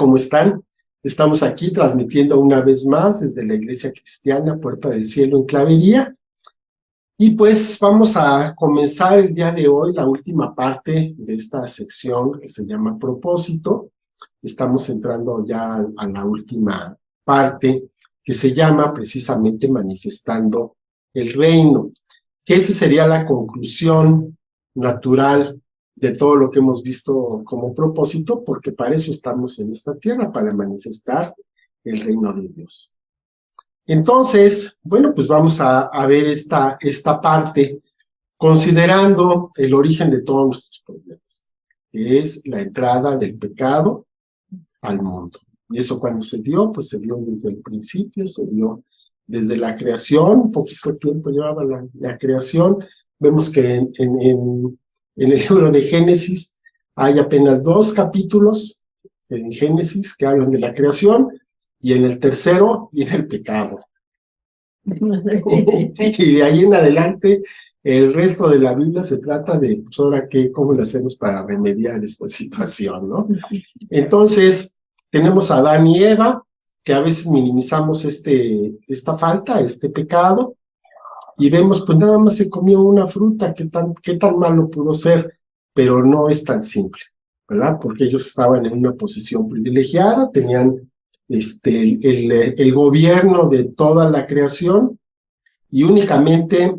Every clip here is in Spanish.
¿cómo están? Estamos aquí transmitiendo una vez más desde la Iglesia Cristiana Puerta del Cielo en Clavería. Y pues vamos a comenzar el día de hoy la última parte de esta sección que se llama Propósito. Estamos entrando ya a la última parte que se llama precisamente Manifestando el Reino, que esa sería la conclusión natural de todo lo que hemos visto como propósito, porque para eso estamos en esta tierra, para manifestar el reino de Dios. Entonces, bueno, pues vamos a ver esta parte, considerando el origen de todos nuestros problemas, que es la entrada del pecado al mundo. Y eso cuando se dio, pues se dio desde el principio, se dio desde la creación, un poquito tiempo llevaba la creación. Vemos que en el libro de Génesis hay apenas 2 capítulos en Génesis que hablan de la creación, y en el tercero viene el pecado. Y de ahí en adelante, el resto de la Biblia se trata de, pues ahora qué, cómo lo hacemos para remediar esta situación, ¿no? Entonces, tenemos a Adán y Eva, que a veces minimizamos esta falta, este pecado, y vemos, pues nada más se comió una fruta, qué tan malo pudo ser, pero no es tan simple, ¿verdad? Porque ellos estaban en una posición privilegiada, tenían el gobierno de toda la creación, y únicamente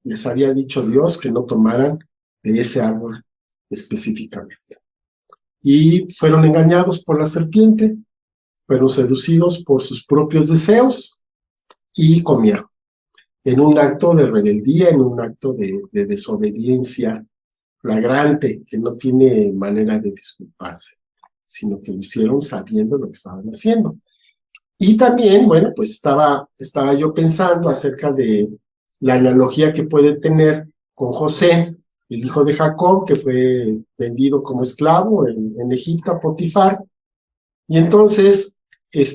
les había dicho Dios que no tomaran de ese árbol específicamente. Y fueron engañados por la serpiente, fueron seducidos por sus propios deseos y comieron. En un acto de rebeldía, en un acto de desobediencia flagrante, que no tiene manera de disculparse, sino que lo hicieron sabiendo lo que estaban haciendo. Y también, bueno, pues estaba yo pensando acerca de la analogía que puede tener con José, el hijo de Jacob, que fue vendido como esclavo en Egipto a Potifar, y entonces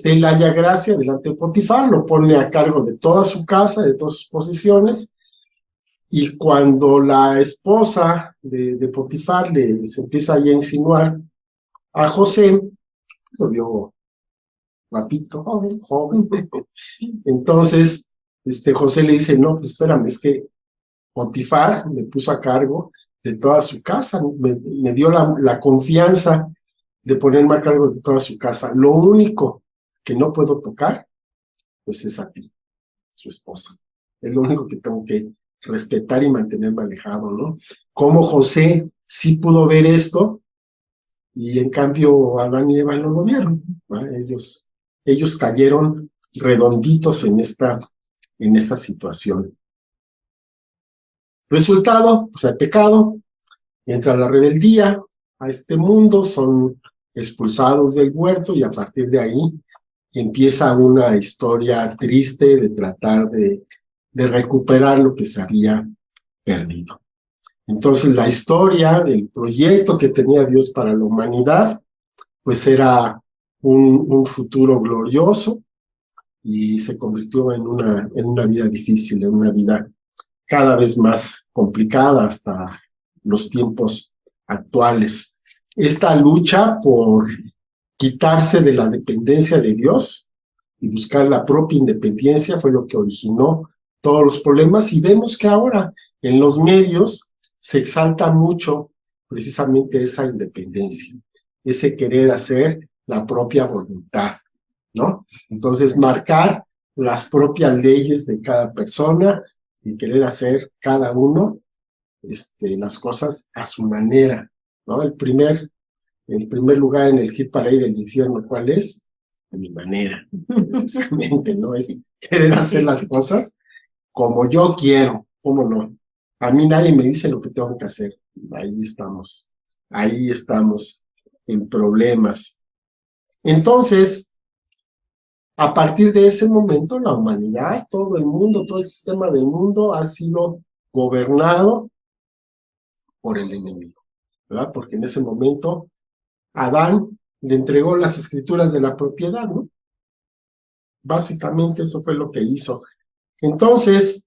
él halla gracia delante de Potifar, lo pone a cargo de toda su casa, de todas sus posesiones, y cuando la esposa de Potifar se empieza ahí a insinuar a José, lo vio guapito, joven. Entonces, José le dice, no, pues espérame, es que Potifar me puso a cargo de toda su casa, me dio la confianza de ponerme a cargo de toda su casa. Lo único que no puedo tocar, pues es a ti, su esposa. Es lo único que tengo que respetar y mantenerme alejado, ¿no? Como José sí pudo ver esto, y en cambio Adán y Eva no lo vieron, ¿no? Ellos cayeron redonditos en esta situación. Resultado, pues el pecado, entra la rebeldía a este mundo, son expulsados del huerto, y a partir de ahí empieza una historia triste de tratar de recuperar lo que se había perdido. Entonces la historia, el proyecto que tenía Dios para la humanidad, pues era un futuro glorioso, y se convirtió en una vida difícil, en una vida cada vez más complicada hasta los tiempos actuales. Esta lucha por quitarse de la dependencia de Dios y buscar la propia independencia fue lo que originó todos los problemas, y vemos que ahora en los medios se exalta mucho precisamente esa independencia, ese querer hacer la propia voluntad, ¿no? Entonces marcar las propias leyes de cada persona y querer hacer cada uno las cosas a su manera, ¿no? El primer lugar en el hit parade del infierno, ¿cuál es? A mi manera, precisamente, ¿no? Es querer hacer las cosas como yo quiero, ¿cómo no? A mí nadie me dice lo que tengo que hacer. Ahí estamos en problemas. Entonces, a partir de ese momento, la humanidad, todo el mundo, todo el sistema del mundo ha sido gobernado por el enemigo, ¿verdad? Porque en ese momento Adán le entregó las escrituras de la propiedad, ¿no? Básicamente eso fue lo que hizo. Entonces,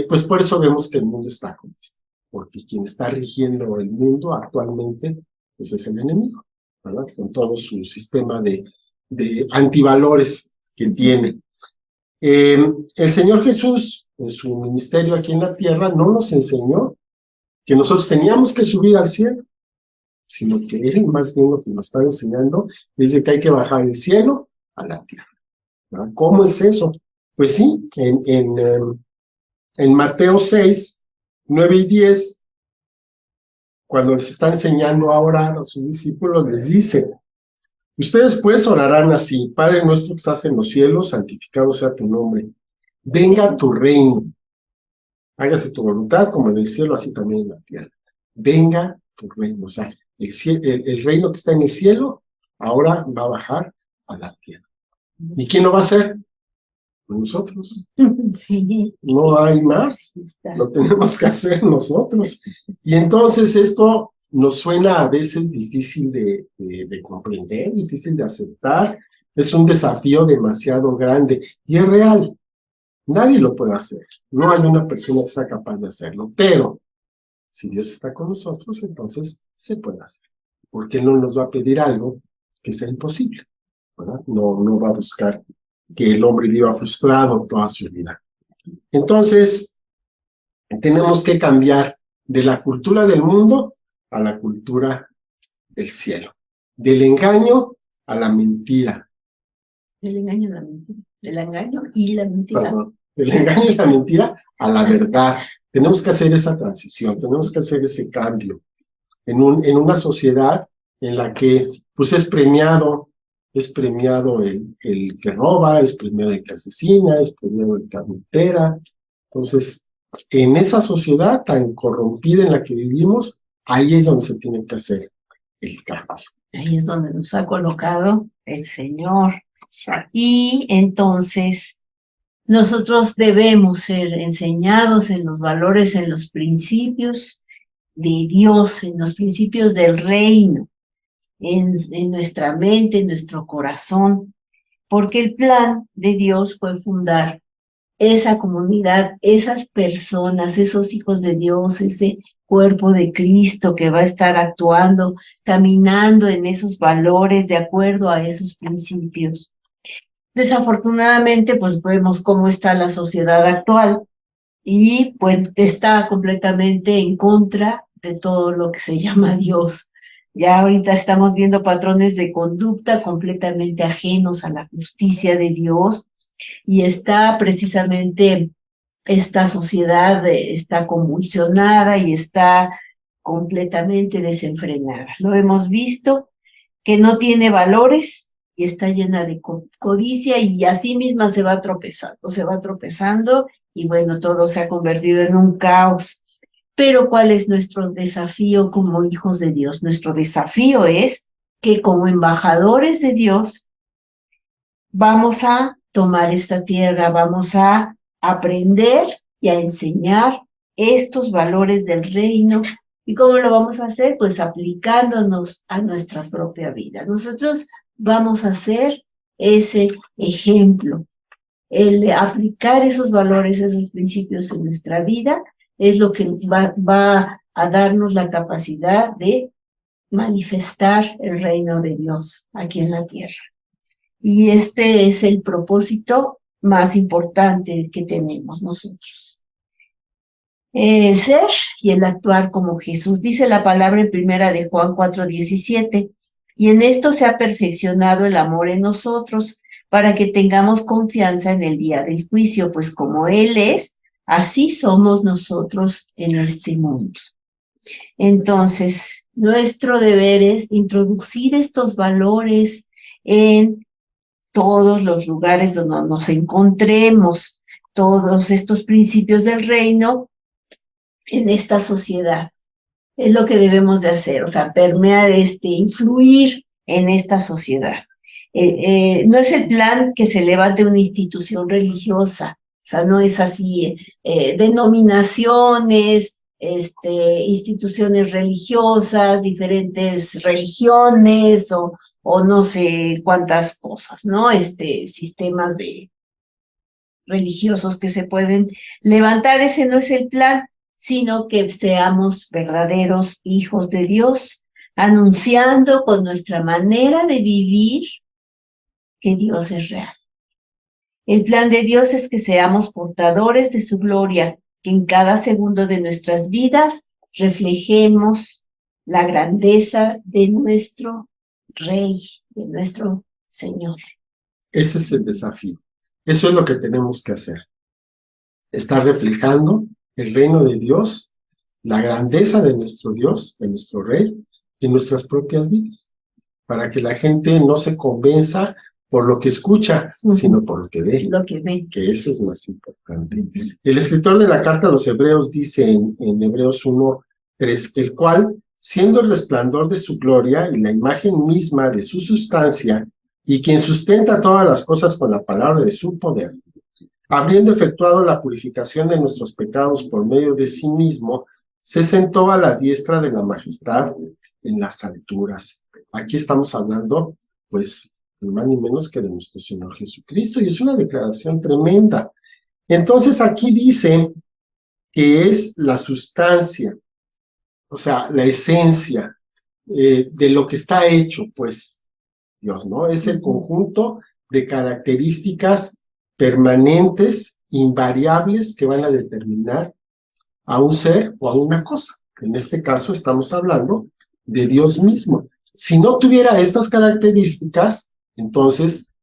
pues por eso vemos que el mundo está como está, porque quien está rigiendo el mundo actualmente, pues es el enemigo, ¿verdad? Con todo su sistema de antivalores que tiene. El Señor Jesús, en su ministerio aquí en la tierra, no nos enseñó que nosotros teníamos que subir al cielo, sino que Él más bien lo que nos está enseñando es de que hay que bajar el cielo a la tierra, ¿verdad? ¿Cómo es eso? Pues sí, en Mateo 6, 9 y 10, cuando les está enseñando a orar a sus discípulos, les dice: ustedes pues orarán así: Padre nuestro que estás en los cielos, santificado sea tu nombre. Venga tu reino. Hágase tu voluntad como en el cielo, así también en la tierra. Venga tu reino. O sea, el reino que está en el cielo ahora va a bajar a la tierra. ¿Y quién lo va a hacer? Nosotros. Sí. No hay más. Lo tenemos que hacer nosotros. Y entonces esto nos suena a veces difícil de comprender, difícil de aceptar. Es un desafío demasiado grande y es real. Nadie lo puede hacer. No hay una persona que sea capaz de hacerlo. Pero si Dios está con nosotros, entonces se puede hacer. Porque Él no nos va a pedir algo que sea imposible, ¿verdad? No va a buscar que el hombre viva frustrado toda su vida. Entonces, tenemos que cambiar de la cultura del mundo a la cultura del cielo. Del engaño a la mentira. Del engaño a la mentira. Del engaño y la mentira. Perdón. Del engaño y la mentira a la verdad. Tenemos que hacer esa transición, tenemos que hacer ese cambio en una sociedad en la que pues es premiado el que roba, es premiado el que asesina, es premiado el que adultera. Entonces, en esa sociedad tan corrompida en la que vivimos, ahí es donde se tiene que hacer el cambio. Ahí es donde nos ha colocado el Señor. Exacto. Y entonces nosotros debemos ser enseñados en los valores, en los principios de Dios, en los principios del reino, en nuestra mente, en nuestro corazón, porque el plan de Dios fue fundar esa comunidad, esas personas, esos hijos de Dios, ese cuerpo de Cristo que va a estar actuando, caminando en esos valores de acuerdo a esos principios. Desafortunadamente, pues vemos cómo está la sociedad actual y pues está completamente en contra de todo lo que se llama Dios. Ya ahorita estamos viendo patrones de conducta completamente ajenos a la justicia de Dios y está precisamente esta sociedad está convulsionada y está completamente desenfrenada. Lo hemos visto que no tiene valores y está llena de codicia y así misma se va tropezando y bueno, todo se ha convertido en un caos. Pero ¿cuál es nuestro desafío como hijos de Dios? Nuestro desafío es que como embajadores de Dios vamos a tomar esta tierra, vamos a aprender y a enseñar estos valores del reino. ¿Y cómo lo vamos a hacer? Pues aplicándonos a nuestra propia vida. Nosotros vamos a ser ese ejemplo. El aplicar esos valores, esos principios en nuestra vida es lo que va a darnos la capacidad de manifestar el reino de Dios aquí en la tierra. Y este es el propósito más importante que tenemos nosotros. El ser y el actuar como Jesús. Dice la palabra en primera de Juan 4:17, y en esto se ha perfeccionado el amor en nosotros, para que tengamos confianza en el día del juicio, pues como Él es, así somos nosotros en este mundo. Entonces, nuestro deber es introducir estos valores en todos los lugares donde nos encontremos, todos estos principios del reino en esta sociedad. Es lo que debemos de hacer, o sea, permear, influir en esta sociedad. No es el plan que se levante una institución religiosa, o sea, no es así, denominaciones, instituciones religiosas, diferentes religiones o no sé cuántas cosas, ¿no? Sistemas religiosos que se pueden levantar, ese no es el plan, sino que seamos verdaderos hijos de Dios, anunciando con nuestra manera de vivir que Dios es real. El plan de Dios es que seamos portadores de su gloria, que en cada segundo de nuestras vidas reflejemos la grandeza de nuestro Rey, de nuestro Señor. Ese es el desafío. Eso es lo que tenemos que hacer. Estar reflejando el reino de Dios, la grandeza de nuestro Dios, de nuestro Rey, en nuestras propias vidas, para que la gente no se convenza por lo que escucha, sino por lo que ve. Lo que ve. Que eso es más importante. El escritor de la carta a los Hebreos dice en Hebreos 1:3, el cual, siendo el resplandor de su gloria y la imagen misma de su sustancia, y quien sustenta todas las cosas con la palabra de su poder, habiendo efectuado la purificación de nuestros pecados por medio de sí mismo, se sentó a la diestra de la majestad en las alturas. Aquí estamos hablando, pues, ni más ni menos que de nuestro Señor Jesucristo, y es una declaración tremenda. Entonces aquí dice que es la sustancia, o sea, la esencia de lo que está hecho, pues, Dios, ¿no? Es el conjunto de características permanentes, invariables, que van a determinar a un ser o a una cosa. En este caso estamos hablando de Dios mismo. Si no tuviera estas características, entonces,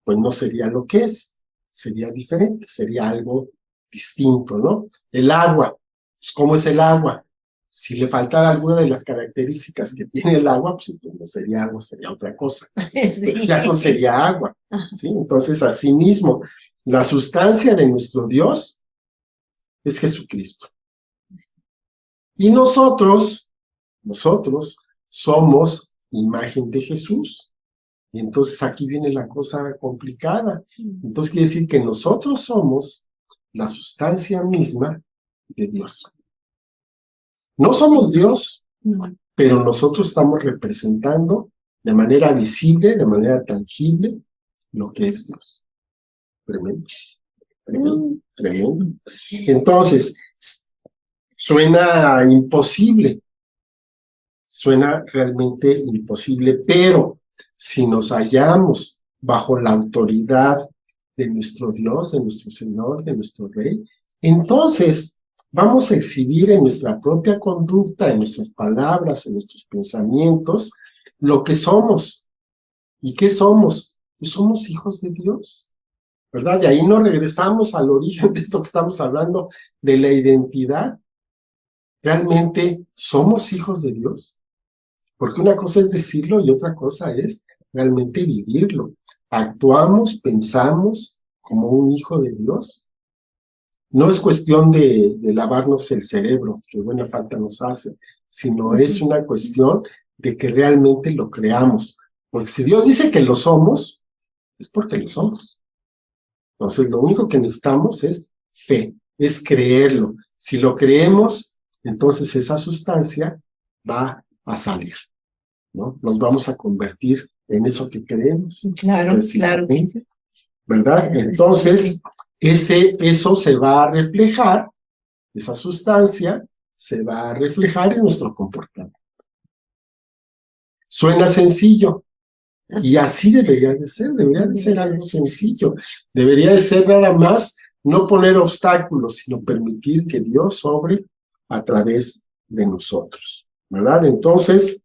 pues no sería lo que es, sería diferente, sería algo distinto, ¿no? El agua, pues ¿cómo es el agua? Si le faltara alguna de las características que tiene el agua, pues entonces no sería agua, sería otra cosa. Sí. Ya no sería agua, ¿sí? Entonces, así mismo, la sustancia de nuestro Dios es Jesucristo. Y nosotros somos imagen de Jesús. Y entonces aquí viene la cosa complicada. Entonces quiere decir que nosotros somos la sustancia misma de Dios. No somos Dios, pero nosotros estamos representando de manera visible, de manera tangible, lo que es Dios. Tremendo, tremendo, tremendo. Entonces, suena imposible, suena realmente imposible, pero si nos hallamos bajo la autoridad de nuestro Dios, de nuestro Señor, de nuestro Rey, entonces vamos a exhibir en nuestra propia conducta, en nuestras palabras, en nuestros pensamientos, lo que somos. ¿Y qué somos? Pues somos hijos de Dios, ¿verdad? Y ahí nos regresamos al origen de esto que estamos hablando, de la identidad. ¿Realmente somos hijos de Dios? Porque una cosa es decirlo y otra cosa es realmente vivirlo. ¿Actuamos, pensamos como un hijo de Dios? No es cuestión de lavarnos el cerebro, que buena falta nos hace, sino es una cuestión de que realmente lo creamos. Porque si Dios dice que lo somos, es porque lo somos. Entonces lo único que necesitamos es fe, es creerlo. Si lo creemos, entonces esa sustancia va a salir, ¿no? Nos vamos a convertir en eso que creemos. Claro, claro que sí. ¿Verdad? Entonces, eso se va a reflejar, esa sustancia se va a reflejar en nuestro comportamiento. Suena sencillo, y así debería de ser algo sencillo. Debería de ser nada más no poner obstáculos, sino permitir que Dios obre a través de nosotros, ¿verdad? Entonces,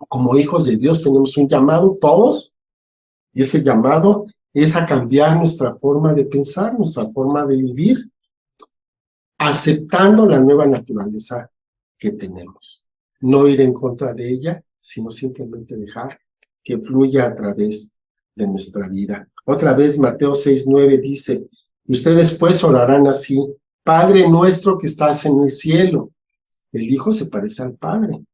como hijos de Dios tenemos un llamado todos, y ese llamado es a cambiar nuestra forma de pensar, nuestra forma de vivir, aceptando la nueva naturaleza que tenemos. No ir en contra de ella, sino simplemente dejar que fluya a través de nuestra vida. Otra vez Mateo 6:9 dice, ustedes pues orarán así, Padre nuestro que estás en el cielo. El Hijo se parece al Padre.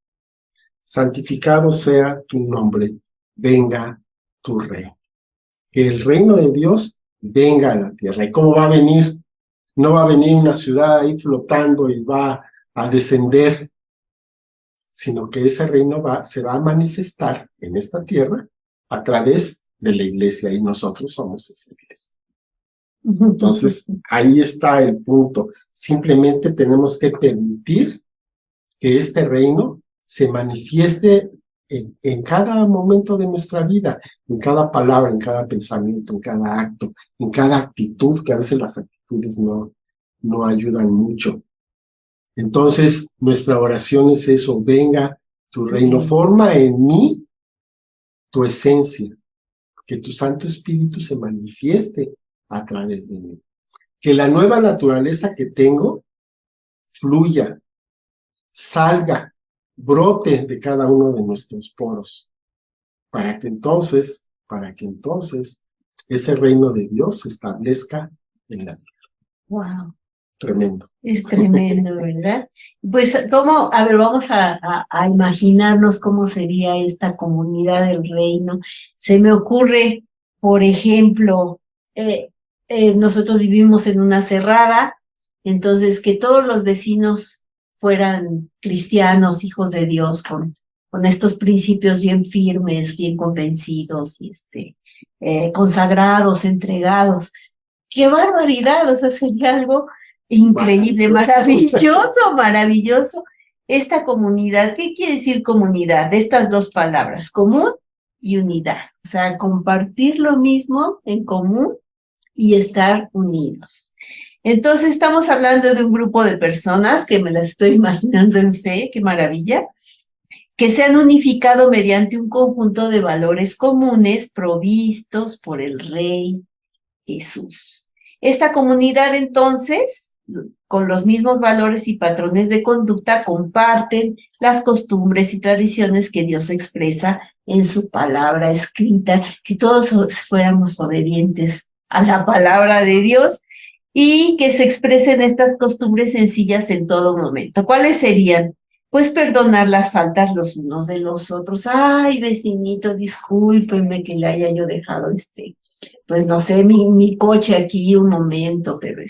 Santificado sea tu nombre, venga tu reino. Que el reino de Dios venga a la tierra. ¿Y cómo va a venir? No va a venir una ciudad ahí flotando y va a descender, sino que ese reino se va a manifestar en esta tierra a través de la iglesia, y nosotros somos esa iglesia. Entonces, ahí está el punto. Simplemente tenemos que permitir que este reino se manifieste en cada momento de nuestra vida, en cada palabra, en cada pensamiento, en cada acto, en cada actitud, que a veces las actitudes no ayudan mucho. Entonces, nuestra oración es eso: venga tu reino, forma en mí tu esencia, que tu Santo Espíritu se manifieste a través de mí. Que la nueva naturaleza que tengo fluya, salga, brote de cada uno de nuestros poros, para que entonces ese reino de Dios se establezca en la tierra. Wow. Tremendo. Es tremendo, ¿verdad? Pues, ¿cómo? A ver, vamos a imaginarnos cómo sería esta comunidad del reino. Se me ocurre, por ejemplo, nosotros vivimos en una cerrada, entonces que todos los vecinos fueran cristianos, hijos de Dios, con estos principios bien firmes, bien convencidos, y consagrados, entregados. ¡Qué barbaridad! O sea, sería algo increíble, maravilloso, maravilloso. Esta comunidad, ¿qué quiere decir comunidad? Estas dos palabras, común y unidad. O sea, compartir lo mismo en común y estar unidos. Entonces estamos hablando de un grupo de personas que me las estoy imaginando en fe, qué maravilla, que se han unificado mediante un conjunto de valores comunes provistos por el Rey Jesús. Esta comunidad, entonces, con los mismos valores y patrones de conducta, comparten las costumbres y tradiciones que Dios expresa en su palabra escrita, que todos fuéramos obedientes a la palabra de Dios y que se expresen estas costumbres sencillas en todo momento. ¿Cuáles serían? Pues perdonar las faltas los unos de los otros. Ay, vecinito, discúlpenme que le haya yo dejado pues no sé, mi coche aquí un momento, pero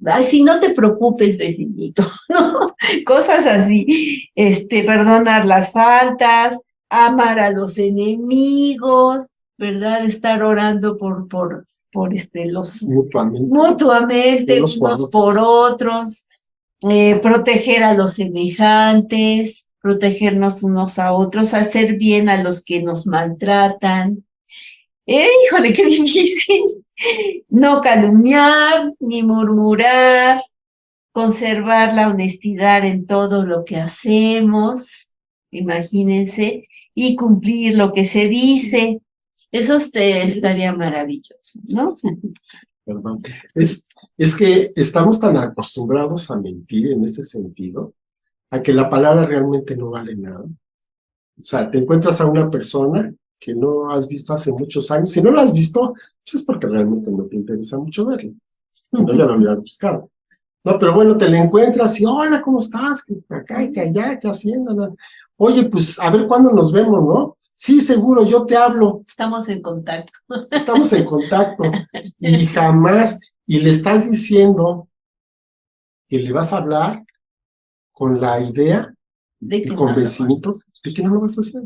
ay, si no te preocupes, vecinito, ¿no? Cosas así, perdonar las faltas, amar a los enemigos, ¿verdad? Estar orando por los mutuamente unos por otros, proteger a los semejantes, protegernos unos a otros, hacer bien a los que nos maltratan. Híjole, qué difícil. No calumniar, ni murmurar, conservar la honestidad en todo lo que hacemos, imagínense, y cumplir lo que se dice. Eso estaría maravilloso, ¿no? Perdón. Es que estamos tan acostumbrados a mentir en este sentido, a que la palabra realmente no vale nada. O sea, te encuentras a una persona que no has visto hace muchos años. Si no la has visto, pues es porque realmente no te interesa mucho verla. Si no, ya lo hubieras buscado. No, pero bueno, te la encuentras y hola, ¿cómo estás? Que acá y que allá, ¿qué haciendo? Oye, pues a ver cuándo nos vemos, ¿no? Sí, seguro, yo te hablo. Estamos en contacto. Estamos en contacto. Y jamás, y le estás diciendo que le vas a hablar con la idea y convencimiento de que no lo vas a hacer,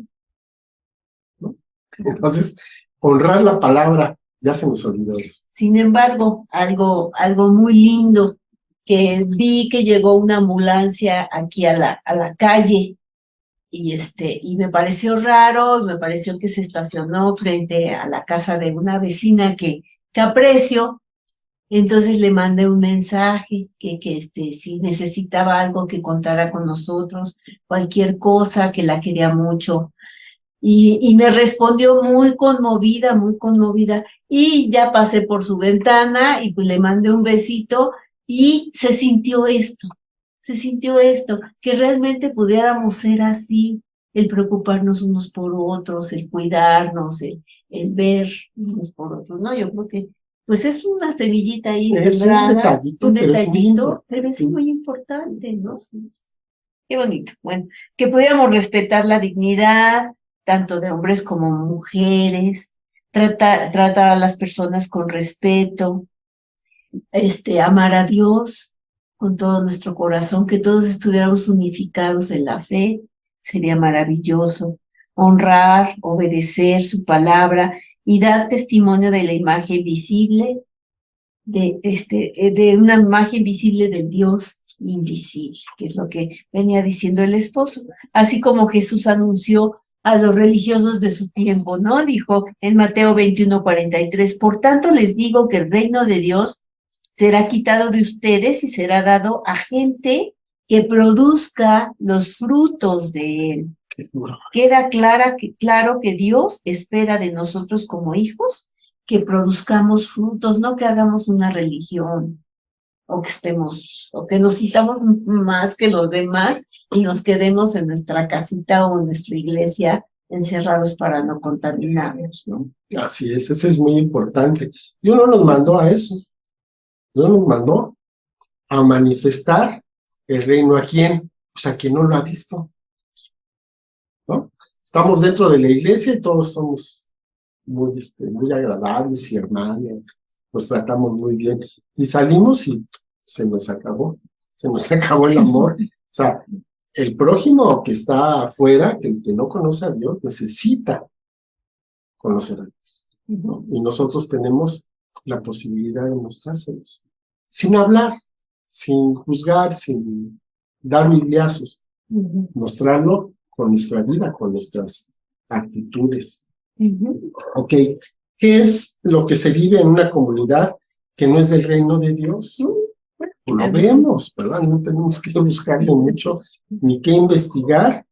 ¿no? Entonces, honrar la palabra, ya se nos olvidó eso. Sin embargo, algo muy lindo, que vi que llegó una ambulancia aquí a la calle, y me pareció raro, me pareció que se estacionó frente a la casa de una vecina que aprecio. Entonces le mandé un mensaje que si necesitaba algo que contara con nosotros, cualquier cosa, que la quería mucho. Y me respondió muy conmovida, y ya pasé por su ventana y pues le mandé un besito y se sintió esto, que realmente pudiéramos ser así, el preocuparnos unos por otros, el cuidarnos, el ver unos por otros, ¿no? Yo creo que pues es una semillita ahí sembrada, un detallito, pero es muy importante, ¿no? Qué bonito. Bueno, que pudiéramos respetar la dignidad, tanto de hombres como mujeres, tratar a las personas con respeto, amar a Dios con todo nuestro corazón, que todos estuviéramos unificados en la fe, sería maravilloso. Honrar, obedecer su palabra y dar testimonio de la imagen visible, de una imagen visible de Dios invisible, que es lo que venía diciendo el esposo. Así como Jesús anunció a los religiosos de su tiempo, ¿no? Dijo en Mateo 21:43, por tanto les digo que el reino de Dios será quitado de ustedes y será dado a gente que produzca los frutos de él. Queda claro que Dios espera de nosotros como hijos que produzcamos frutos, no que hagamos una religión o que nos citamos más que los demás y nos quedemos en nuestra casita o en nuestra iglesia encerrados para no contaminarnos, ¿no? Así es, eso es muy importante. Dios no nos mandó a eso. Dios nos mandó a manifestar el reino. ¿A quién? Pues a quien no lo ha visto, ¿no? Estamos dentro de la iglesia y todos somos muy agradables y hermanos, nos tratamos muy bien. Y salimos y se nos acabó el amor. O sea, el prójimo que está afuera, el que no conoce a Dios, necesita conocer a Dios, ¿no? Y nosotros tenemos la posibilidad de mostrárselos, sin hablar, sin juzgar, sin dar bibliazos, mostrarlo con nuestra vida, con nuestras actitudes. Ok, ¿qué es lo que se vive en una comunidad que no es del reino de Dios? Lo vemos, ¿verdad? No tenemos que buscarle mucho, ni que investigar.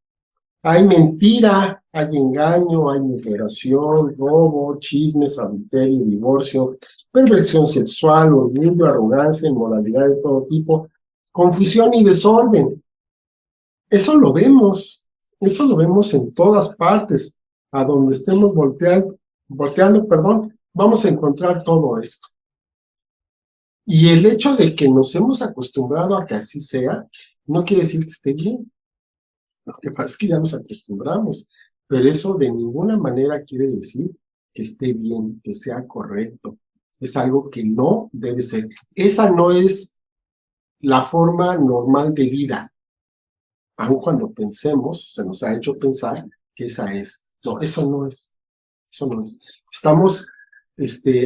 Hay mentira, hay engaño, hay mutilación, robo, chismes, adulterio, divorcio, perversión sexual, orgullo, arrogancia, inmoralidad de todo tipo, confusión y desorden. Eso lo vemos en todas partes. A donde estemos volteando, vamos a encontrar todo esto. Y el hecho de que nos hemos acostumbrado a que así sea, no quiere decir que esté bien. Lo que pasa es que ya nos acostumbramos, pero eso de ninguna manera quiere decir que esté bien, que sea correcto. Es algo que no debe ser. Esa no es la forma normal de vida. Aun cuando pensemos, se nos ha hecho pensar que esa es. No, eso no es. Estamos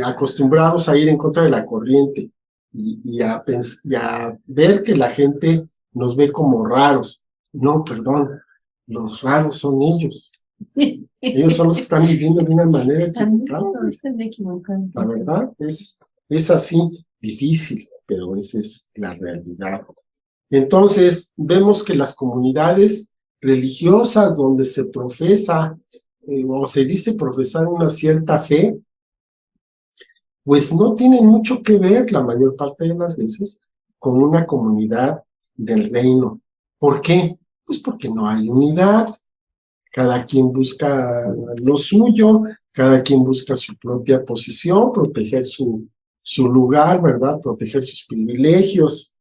acostumbrados a ir en contra de la corriente y a ver que la gente nos ve como raros. No, perdón, los raros son ellos. Ellos son los que están viviendo de una manera equivocada. La verdad es así, difícil, pero esa es la realidad. Entonces, vemos que las comunidades religiosas donde se profesa o se dice profesar una cierta fe, pues no tienen mucho que ver la mayor parte de las veces con una comunidad del reino. ¿Por qué? Pues porque no hay unidad. Cada quien busca lo suyo, cada quien busca su propia posición, proteger su lugar, ¿verdad? Proteger sus privilegios.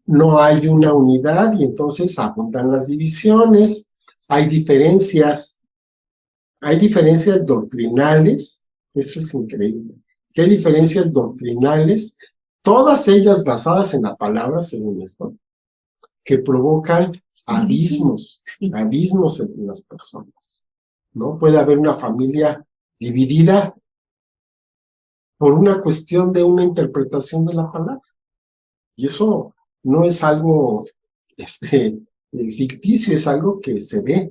No hay una unidad y entonces abundan las divisiones, hay diferencias doctrinales, eso es increíble. ¿Qué diferencias doctrinales? Todas ellas basadas en la palabra, según esto, que provocan abismos entre las personas, ¿no? Puede haber una familia dividida por una cuestión de una interpretación de la palabra. Y eso no es algo ficticio, es algo que se ve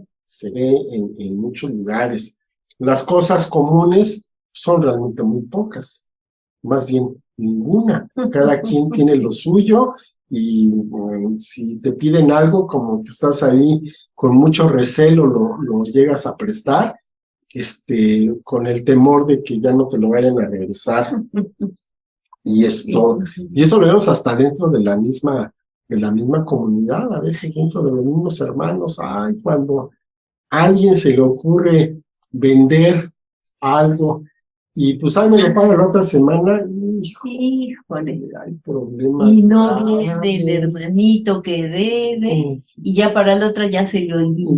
en muchos lugares. Las cosas comunes son realmente muy pocas, más bien ninguna. Cada quien tiene lo suyo y si te piden algo, como que estás ahí con mucho recelo, lo llegas a prestar, con el temor de que ya no te lo vayan a regresar. Y eso lo vemos hasta dentro de la misma comunidad, a veces dentro de los mismos hermanos. Ay, cuando a alguien se le ocurre vender algo y pues me lo paga la otra semana, híjole, hay problemas. Y no viene el hermanito que debe, y ya para el otro ya se le olvidó.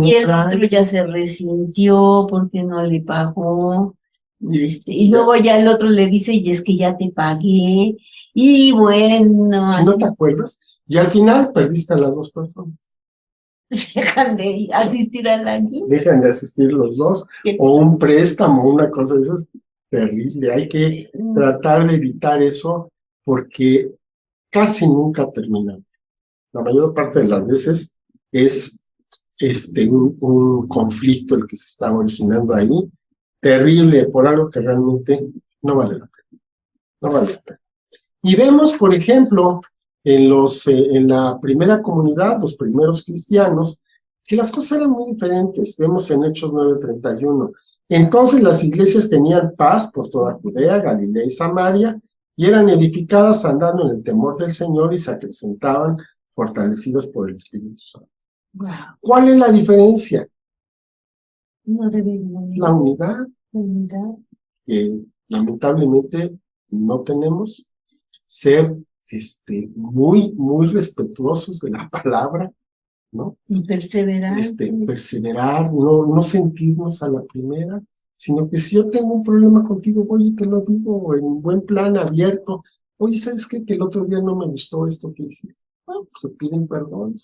Y el otro ya se resintió porque no le pagó. Y luego ya el otro le dice, y es que ya te pagué, y bueno. ¿No te acuerdas? Y al final perdiste a las dos personas. Dejan de asistir al año. Dejan de asistir los dos, o un préstamo, una cosa de esas, terrible. Hay que tratar de evitar eso, porque casi nunca terminan. La mayor parte de las veces es un conflicto el que se está originando ahí, terrible, por algo que realmente no vale la pena. No vale la pena. Y vemos, por ejemplo, en la primera comunidad, los primeros cristianos, que las cosas eran muy diferentes. Vemos en Hechos 9:31. Entonces las iglesias tenían paz por toda Judea, Galilea y Samaria, y eran edificadas andando en el temor del Señor y se acrecentaban fortalecidas por el Espíritu Santo. Wow. ¿Cuál es la diferencia? No debería. La unidad, La unidad. que lamentablemente no tenemos. Ser muy, muy respetuosos de la palabra, ¿no? Y perseverar. Perseverar, no sentirnos a la primera, sino que si yo tengo un problema contigo, voy y te lo digo en buen plan, abierto. Oye, ¿sabes qué? Que el otro día no me gustó esto que hiciste. Bueno, pues se piden perdón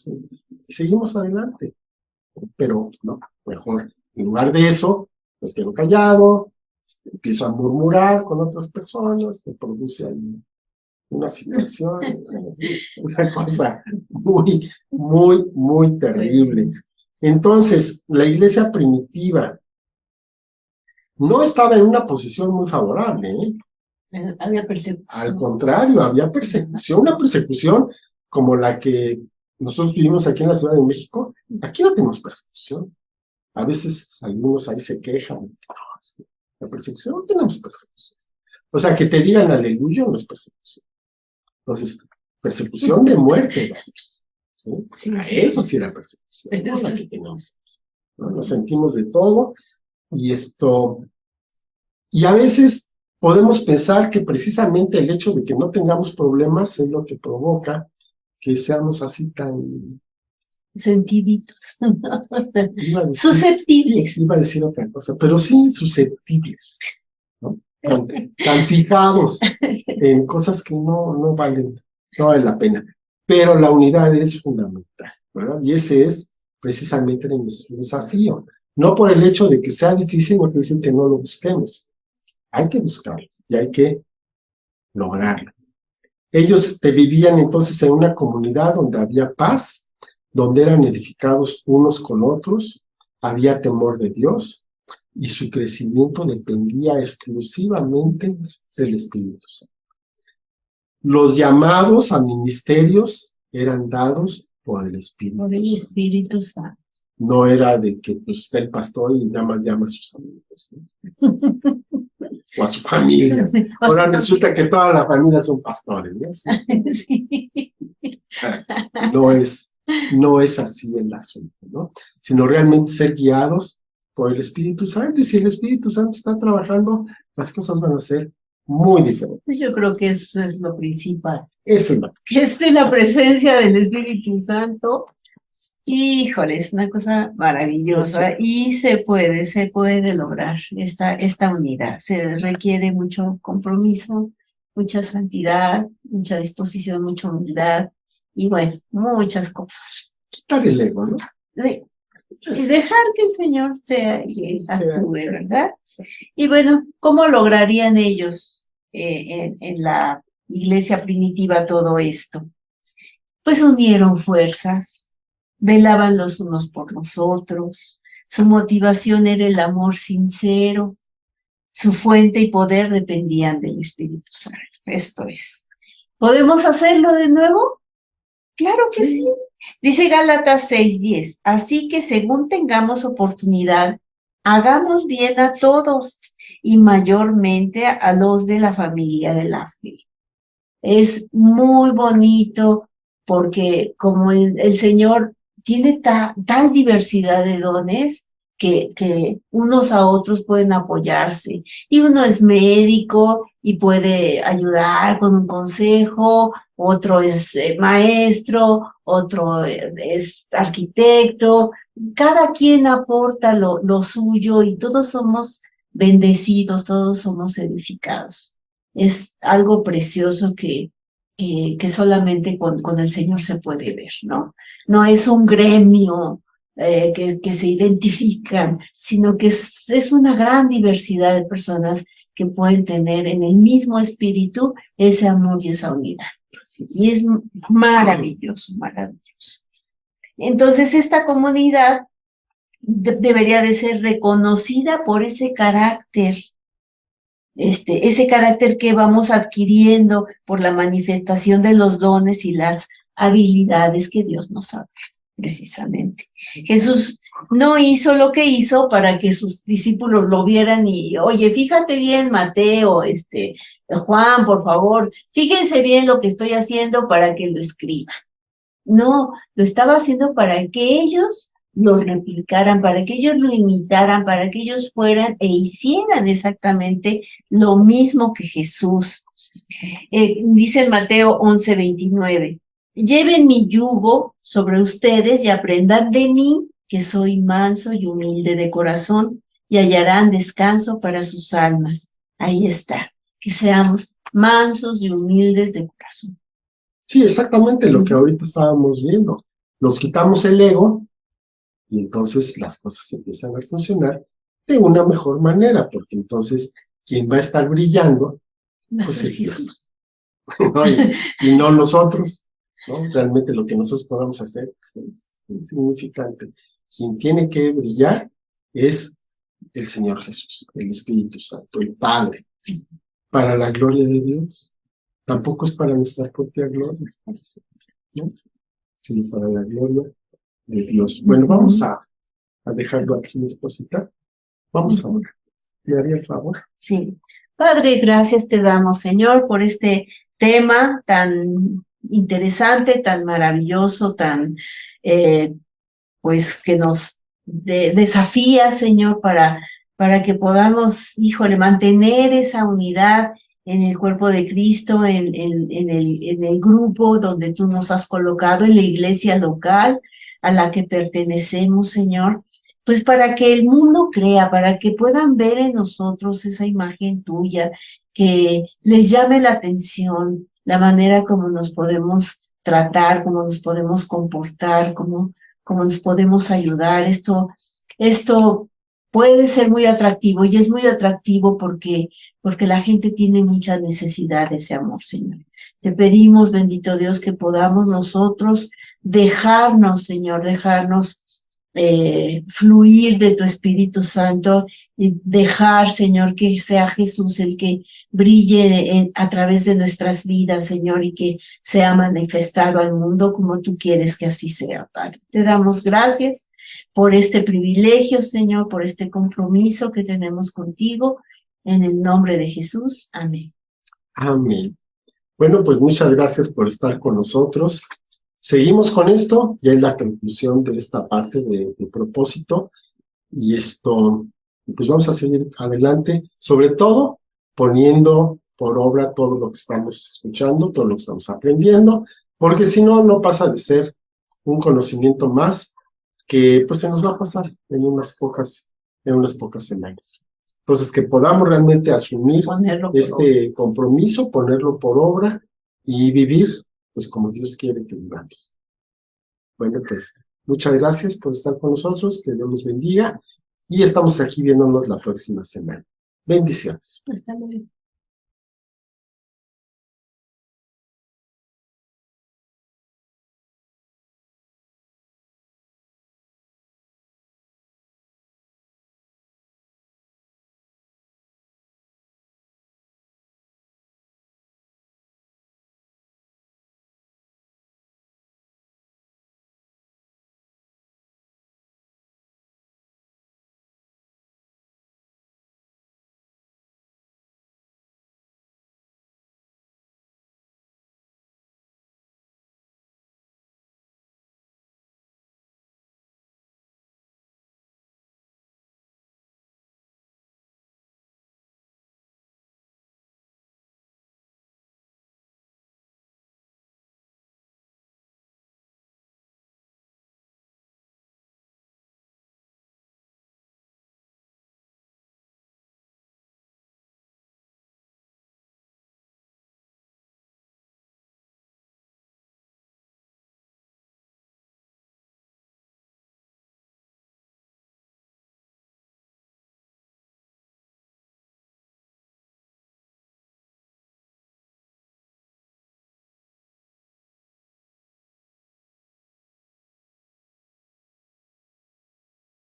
y seguimos adelante. Pero no, mejor, en lugar de eso, me quedo callado, empiezo a murmurar con otras personas, se produce ahí una situación, una cosa muy, muy, muy terrible. Entonces, la iglesia primitiva no estaba en una posición muy favorable, ¿eh? Había persecución. Al contrario, había persecución, una persecución como la que nosotros vivimos aquí en la Ciudad de México. Aquí no tenemos persecución. A veces algunos ahí se quejan. No, es que la persecución, no tenemos persecución. O sea, que te digan aleluya no es persecución. Entonces, persecución de muerte, vamos. ¿Sí? Sí, Esa sí era persecución, no la que tenemos aquí, ¿no? Nos sentimos de todo y a veces podemos pensar que precisamente el hecho de que no tengamos problemas es lo que provoca que seamos así tan sentiditos, susceptibles. Iba a decir otra cosa, pero sí susceptibles, ¿no? Tan fijados en cosas que no vale la pena. Pero la unidad es fundamental, ¿verdad? Y ese es precisamente nuestro desafío. No por el hecho de que sea difícil, no quiere decir que no lo busquemos. Hay que buscarlo y hay que lograrlo. Ellos vivían entonces en una comunidad donde había paz, donde eran edificados unos con otros, había temor de Dios, y su crecimiento dependía exclusivamente del Espíritu Santo. Los llamados a ministerios eran dados por el Espíritu Santo. Por el Espíritu Santo. No era de que pues, está el pastor y nada más llama a sus amigos, ¿no? O a su familia. Ahora resulta que toda la familia son pastores, ¿no? Sí. No es así el asunto, ¿no? Sino realmente ser guiados por el Espíritu Santo, y si el Espíritu Santo está trabajando, las cosas van a ser muy diferentes. Yo creo que eso es lo principal. Eso es lo que esté la presencia del Espíritu Santo. Híjole, es una cosa maravillosa y se puede lograr esta unidad. Se requiere mucho compromiso, mucha santidad, mucha disposición, mucha humildad y bueno, muchas cosas. Quitar el ego, ¿no? Y dejar que el Señor sea que actúe, ¿verdad? Y bueno, ¿cómo lograrían ellos en la iglesia primitiva todo esto? Pues unieron fuerzas, velaban los unos por los otros, su motivación era el amor sincero, su fuente y poder dependían del Espíritu Santo. Esto es. ¿Podemos hacerlo de nuevo? Claro que sí. Dice Gálatas 6:10, así que según tengamos oportunidad, hagamos bien a todos y mayormente a los de la familia de la fe. Es muy bonito porque como el Señor tiene tal diversidad de dones que unos a otros pueden apoyarse. Y uno es médico y puede ayudar con un consejo, otro es maestro, otro es arquitecto. Cada quien aporta lo suyo y todos somos bendecidos, todos somos edificados. Es algo precioso que solamente con el Señor se puede ver, ¿no? No es un gremio que se identifican, sino que es una gran diversidad de personas que pueden tener en el mismo espíritu ese amor y esa unidad. Y es maravilloso, maravilloso. Entonces esta comunidad debería de ser reconocida por ese carácter que vamos adquiriendo por la manifestación de los dones y las habilidades que Dios nos ha dado, precisamente. Jesús no hizo lo que hizo para que sus discípulos lo vieran y, oye, fíjate bien, Mateo, Juan, por favor, fíjense bien lo que estoy haciendo para que lo escriban. No, lo estaba haciendo para que ellos lo replicaran, para que ellos lo imitaran, para que ellos fueran e hicieran exactamente lo mismo que Jesús. Dice en Mateo 11:29, lleven mi yugo sobre ustedes y aprendan de mí, que soy manso y humilde de corazón, y hallarán descanso para sus almas. Ahí está, que seamos mansos y humildes de corazón. Sí, exactamente lo que ahorita estábamos viendo. Nos quitamos el ego y entonces las cosas empiezan a funcionar de una mejor manera, porque entonces quien va a estar brillando, pues es Dios. ¿No? Y no nosotros, ¿no? Realmente lo que nosotros podamos hacer es insignificante. Quien tiene que brillar es el Señor Jesús, el Espíritu Santo, el Padre, para la gloria de Dios. Tampoco es para nuestra propia gloria, ¿no? Sino para la gloria de Dios. Bueno, vamos a dejarlo aquí, mi esposita. Vamos a orar. ¿Me haría el favor? Sí. Padre, gracias te damos, Señor, por este tema tan interesante, tan maravilloso, tan, pues, que nos desafía, Señor, para que podamos, híjole, mantener esa unidad en el cuerpo de Cristo, en el grupo donde tú nos has colocado, en la iglesia local a la que pertenecemos, Señor, pues para que el mundo crea, para que puedan ver en nosotros esa imagen tuya, que les llame la atención, la manera como nos podemos tratar, cómo nos podemos comportar, cómo nos podemos ayudar. Esto puede ser muy atractivo y es muy atractivo porque la gente tiene mucha necesidad de ese amor, Señor. Te pedimos, bendito Dios, que podamos nosotros dejarnos, Señor, fluir de tu Espíritu Santo y dejar, Señor, que sea Jesús el que brille a través de nuestras vidas, Señor, y que sea manifestado al mundo como tú quieres que así sea, Padre. Te damos gracias por este privilegio, Señor, por este compromiso que tenemos contigo. En el nombre de Jesús. Amén. Amén. Bueno, pues muchas gracias por estar con nosotros. Seguimos con esto, ya es la conclusión de esta parte de propósito, y pues vamos a seguir adelante, sobre todo poniendo por obra todo lo que estamos escuchando, todo lo que estamos aprendiendo, porque si no, no pasa de ser un conocimiento más que pues se nos va a pasar en unas pocas semanas. Entonces, que podamos realmente asumir este compromiso, ponerlo por obra y vivir pues como Dios quiere que vivamos. Bueno, pues muchas gracias por estar con nosotros, que Dios los bendiga y estamos aquí viéndonos la próxima semana. Bendiciones. Hasta luego.